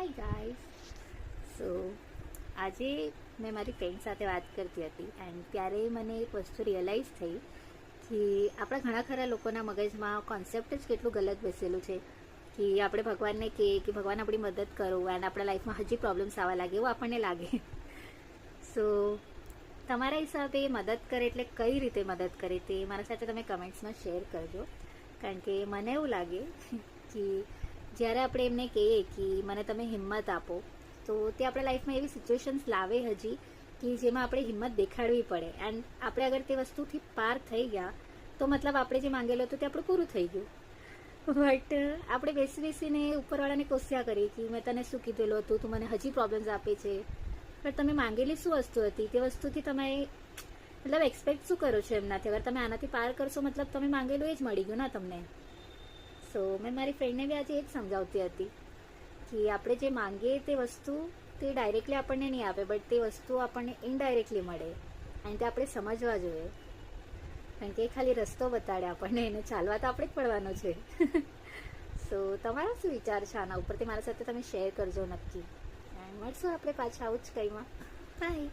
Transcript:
Hi guys. સો આજે મેં મારી ફ્રેન્ડ સાથે વાત કરતી હતી એન્ડ ત્યારે મને એક વસ્તુ રિયલાઇઝ થઈ કે આપણા ઘણા ખરા લોકોના મગજમાં કોન્સેપ્ટ જ કેટલું ગલત બેસેલું છે કે આપણે ભગવાનને કહીએ કે ભગવાન આપણી મદદ કરો એન્ડ આપણા લાઈફમાં હજી પ્રોબ્લેમ્સ આવવા લાગે એવું આપણને લાગે. સો તમારા હિસાબે મદદ કરે એટલે કઈ રીતે મદદ કરે તે મારા સાથે તમે કમેન્ટ્સમાં શેર કરજો. કારણ કે મને એવું લાગે કે જ્યારે આપણે એમને કહીએ કે મને તમે હિંમત આપો તો તે આપણા લાઈફમાં એવી સિચ્યુએશન્સ લાવે હજી કે જેમાં આપણે હિંમત દેખાડવી પડે એન્ડ આપણે અગર તે વસ્તુથી પાર થઈ ગયા તો મતલબ આપણે જે માંગેલું હતું તે આપણું પૂરું થઈ ગયું. બટ આપણે બેસીને ઉપરવાળાને કોસ્યા કરી કે મેં તને શું કીધેલું હતું, તું મને હજી પ્રોબ્લેમ્સ આપે છે. પણ તમે માંગેલી શું વસ્તુ હતી, તે વસ્તુથી તમે મતલબ એક્સપેક્ટ શું કરો છો એમનાથી? અગર તમે આનાથી પાર કરશો મતલબ તમે માંગેલું એ જ મળી ગયું ના તમને. સો મેં મારી ફ્રેન્ડને બી આજે એ જ સમજાવતી હતી કે આપણે જે માંગીએ તે વસ્તુ તે ડાયરેક્ટલી આપણને નહીં આપે બટ તે વસ્તુ આપણને ઇનડાયરેક્ટલી મળે અને તે આપણે સમજવા જોઈએ. કારણ કે એ ખાલી રસ્તો બતાડે આપણને, એને ચાલવા તો આપણે જ પડવાનો છે. સો તમારા શું વિચાર છે આના ઉપરથી મારા સાથે તમે શેર કરજો નક્કી. એન્ડ મળશું આપણે પાછા આવું જ કંઈમાં. બાય.